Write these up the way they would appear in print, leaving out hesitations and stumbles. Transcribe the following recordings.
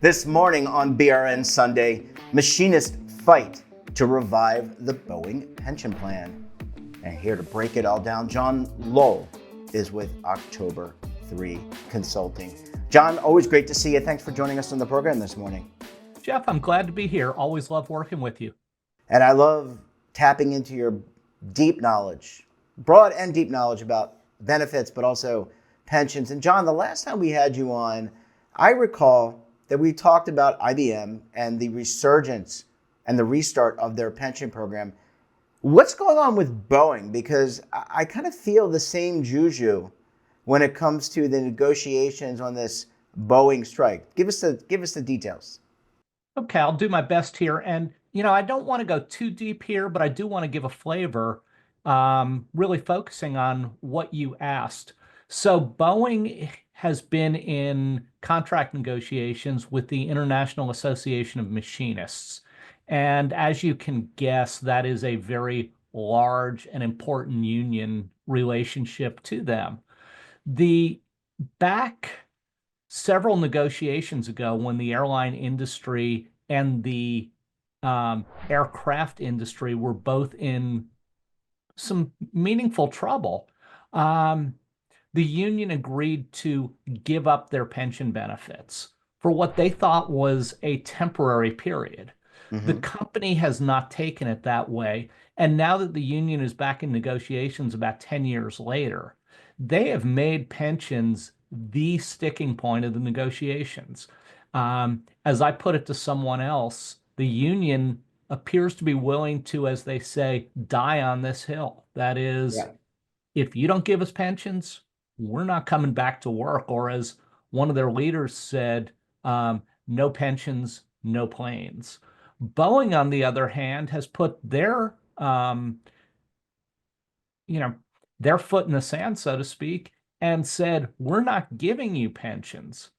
This morning on BRN Sunday, machinists fight to revive the Boeing pension plan. And here to break it all down, John Lowell is with October 3 Consulting. John, always great to see you. Thanks for joining us on the program this morning. Jeff, I'm glad to be here. Always love working with you. And I love tapping into your deep knowledge, broad and deep knowledge about benefits, but also pensions. And John, the last time we had you on, I recall that we talked about IBM and the resurgence and the restart of their pension program. What's going on with Boeing? Because I kind of feel the same juju when it comes to the negotiations on this Boeing strike. Give us the details. Okay, I'll do my best here. And, I don't want to go too deep here, but I do want to give a flavor, really focusing on what you asked. So Boeing has been in contract negotiations with the International Association of Machinists. And as you can guess, that is a very large and important union relationship to them. The back several negotiations ago, when the airline industry and the aircraft industry were both in some meaningful trouble, the union agreed to give up their pension benefits for what they thought was a temporary period. The Mm-hmm. company has not taken it that way. And now that the union is back in negotiations about 10 years later, they have made pensions the sticking point of the negotiations. As I put it to someone else, the union appears to be willing to, as they say, die on this hill. That is, Yeah. if you don't give us pensions, we're not coming back to work. Or as one of their leaders said, no pensions, no planes. Boeing, on the other hand, has put you know, their foot in the sand, so to speak, and said, we're not giving you pensions.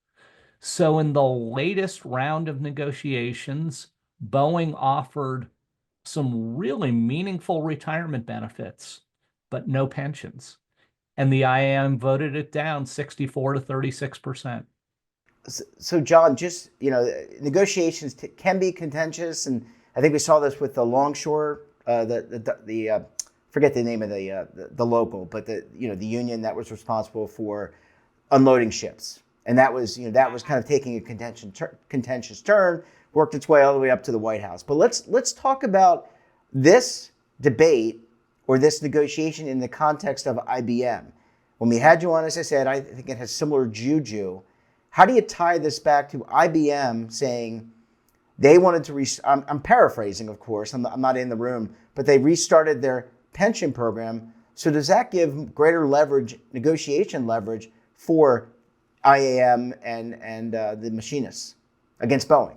So in the latest round of negotiations, Boeing offered some really meaningful retirement benefits, but no pensions. And the IAM voted it down 64 to 36%. So, John, just negotiations can be contentious, and I think we saw this with the longshore, forget the name of the local, but the union that was responsible for unloading ships, and that was kind of taking a contentious turn, worked its way all the way up to the White House. But let's talk about this debate or this negotiation in the context of IBM. When we had you on, as I said, I think it has similar juju. How do you tie this back to IBM saying they wanted to, I'm paraphrasing, of course, I'm not in the room, but they restarted their pension program. So does that give greater leverage, negotiation leverage for IAM and the machinists against Boeing?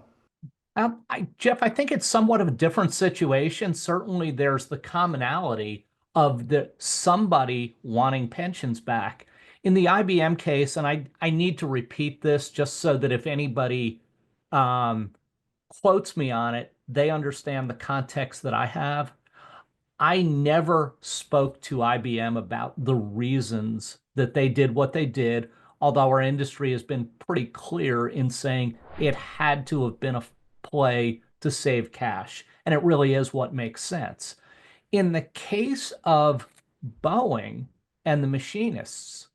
Jeff, I think it's somewhat of a different situation. Certainly, there's the commonality of the somebody wanting pensions back. In the IBM case, and I need to repeat this just so that if anybody um, quotes me on it, they understand the context that I have. I never spoke to IBM about the reasons that they did what they did, although our industry has been pretty clear in saying it had to have been a play to save cash. And it really is what makes sense. In the case of Boeing and the machinists,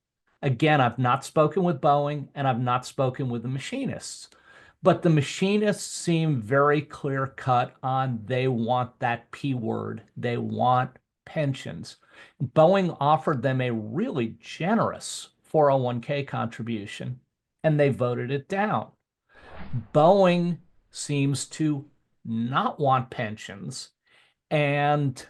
again, I've not spoken with Boeing and I've not spoken with the machinists. But the machinists seem very clear cut on they want that P word. They want pensions. Boeing offered them a really generous 401k contribution, and they voted it down. Boeing seems to not want pensions. And,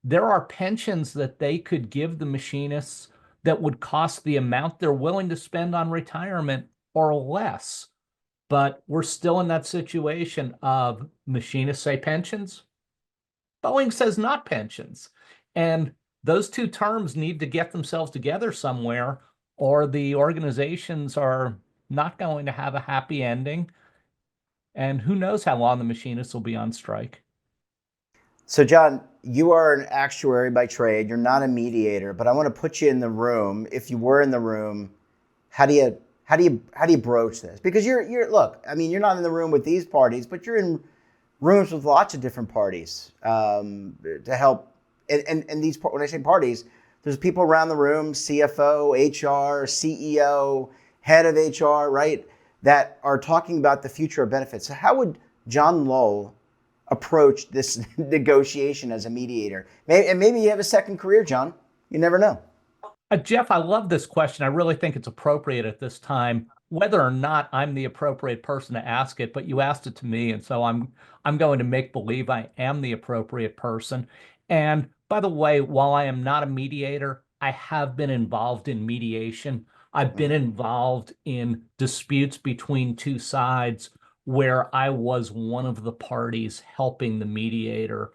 there are pensions that they could give the machinists that would cost the amount they're willing to spend on retirement or less. But we're still in that situation of machinists say pensions, Boeing says not pensions. And those two terms need to get themselves together somewhere, or the organizations are not going to have a happy ending. And who knows how long the machinists will be on strike. So, John, you are an actuary by trade. You're not a mediator, but I want to put you in the room. If you were in the room, how do you how do you broach this? Because you're look, I mean, you're not in the room with these parties, but you're in rooms with lots of different parties to help. And these, when I say parties, there's people around the room, CFO, HR, CEO, head of HR, right, that are talking about the future of benefits. So how would John Lowell approach this negotiation as a mediator? Maybe you have a second career, John. You never know. Jeff, I love this question. I really think it's appropriate at this time, whether or not I'm the appropriate person to ask it, but you asked it to me, and so I'm going to make believe I am the appropriate person. And by the way, while I am not a mediator, I have been involved in mediation. I've been involved in disputes between two sides where I was one of the parties helping the mediator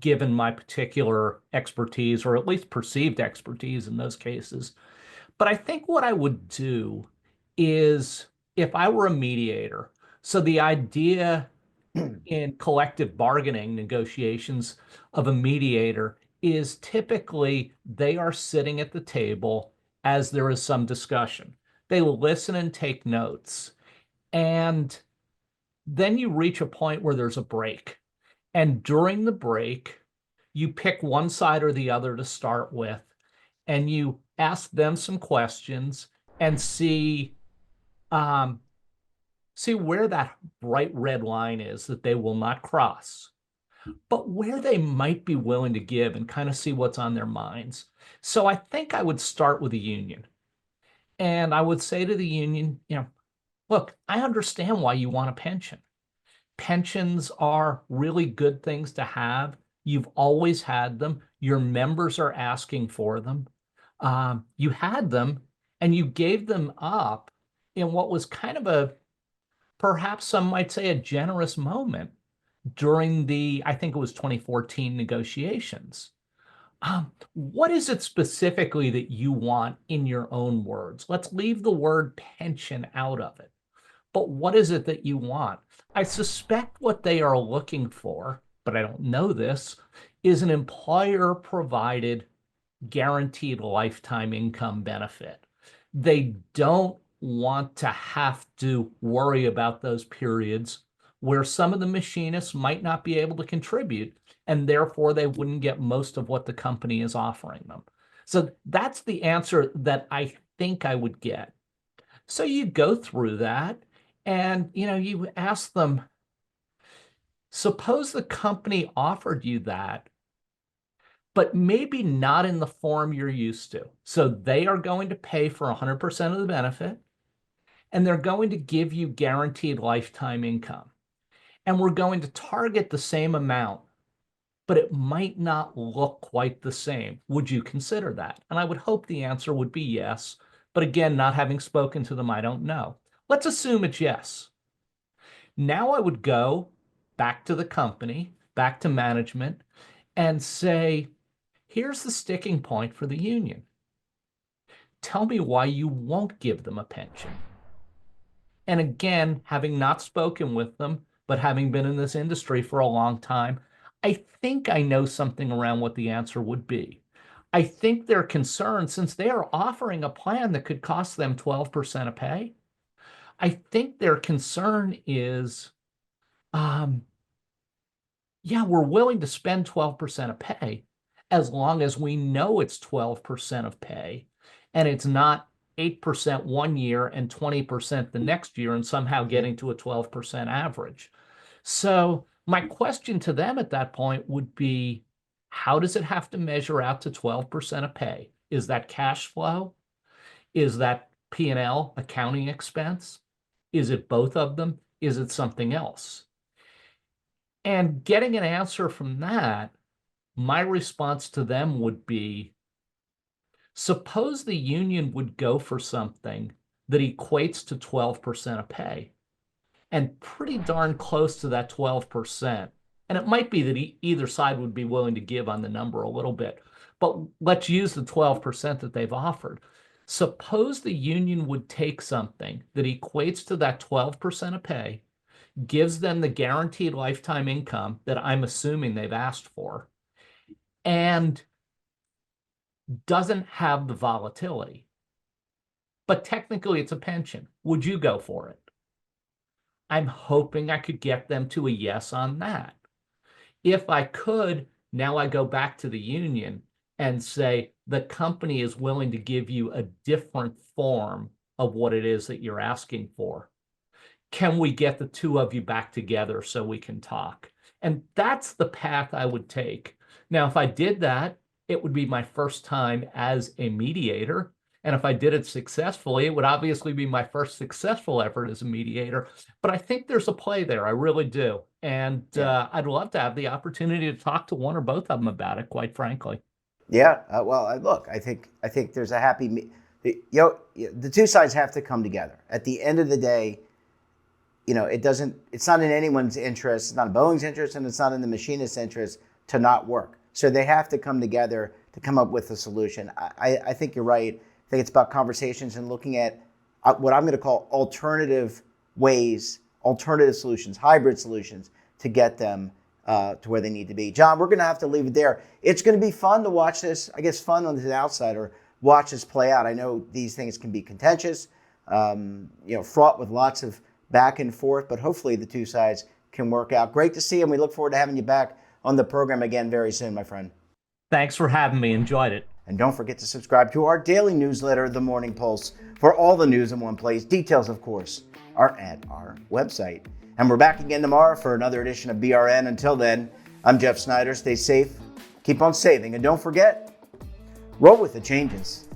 given my particular expertise, or at least perceived expertise in those cases. But I think what I would do is if I were a mediator, so the idea in collective bargaining negotiations of a mediator is typically they are sitting at the table as there is some discussion. They will listen and take notes. And then you reach a point where there's a break. And during the break, you pick one side or the other to start with, and you ask them some questions and um, see where that bright red line is that they will not cross, but where they might be willing to give and kind of see what's on their minds. So I think I would start with the union. And I would say to the union, look, I understand why you want a pension. Pensions are really good things to have. You've always had them. Your members are asking for them. You had them and you gave them up in what was kind of perhaps some might say, a generous moment during I think it was 2014 negotiations. What is it specifically that you want in your own words? Let's leave the word pension out of it. But what is it that you want? I suspect what they are looking for, but I don't know this, is an employer provided guaranteed lifetime income benefit. They don't want to have to worry about those periods where some of the machinists might not be able to contribute, and therefore they wouldn't get most of what the company is offering them. So that's the answer that I think I would get. So you go through that and you ask them, suppose the company offered you that, but maybe not in the form you're used to. So they are going to pay for 100% of the benefit, and they're going to give you guaranteed lifetime income. And we're going to target the same amount, but it might not look quite the same. Would you consider that? And I would hope the answer would be yes. But again, not having spoken to them, I don't know. Let's assume it's yes. Now I would go back to the company, back to management, and say, here's the sticking point for the union. Tell me why you won't give them a pension. And again, having not spoken with them, but having been in this industry for a long time, I think I know something around what the answer would be. I think they're concerned since they are offering a plan that could cost them 12% of pay. I think their concern is, yeah, we're willing to spend 12% of pay as long as we know it's 12% of pay and it's not 8% one year and 20% the next year and somehow getting to a 12% average. So my question to them at that point would be, how does it have to measure out to 12% of pay? Is that cash flow? Is that P&L, accounting expense? Is it both of them? Is it something else? And getting an answer from that, my response to them would be, suppose the union would go for something that equates to 12% of pay and pretty darn close to that 12%. And it might be that either side would be willing to give on the number a little bit, but let's use the 12% that they've offered. Suppose the union would take something that equates to that 12% of pay, gives them the guaranteed lifetime income that I'm assuming they've asked for, and doesn't have the volatility. but technically it's a pension. Would you go for it? I'm hoping I could get them to a yes on that. If I could, now I go back to the union and say the company is willing to give you a different form of what it is that you're asking for. Can we get the two of you back together so we can talk? And that's the path I would take. Now, if I did that, it would be my first time as a mediator. And if I did it successfully, it would obviously be my first successful effort as a mediator. But I think there's a play there. I really do. And I'd love to have the opportunity to talk to one or both of them about it, quite frankly. Yeah. Look, I think there's a happy, the two sides have to come together. At the end of the day, it's not in anyone's interest, it's not in Boeing's interest, and it's not in the Machinists' interest to not work. So they have to come together to come up with a solution. I think you're right. I think it's about conversations and looking at what I'm going to call alternative ways, alternative solutions, hybrid solutions to get them to where they need to be. John, we're going to have to leave it there. It's going to be fun to watch this, I guess fun on the outsider, watch this play out. I know these things can be contentious, fraught with lots of back and forth, but hopefully the two sides can work out. Great to see you, and we look forward to having you back on the program again very soon, my friend. Thanks for having me. Enjoyed it. And don't forget to subscribe to our daily newsletter, The Morning Pulse, for all the news in one place. Details, of course, are at our website. And we're back again tomorrow for another edition of BRN. Until then, I'm Jeff Snyder. Stay safe, keep on saving, and don't forget, roll with the changes.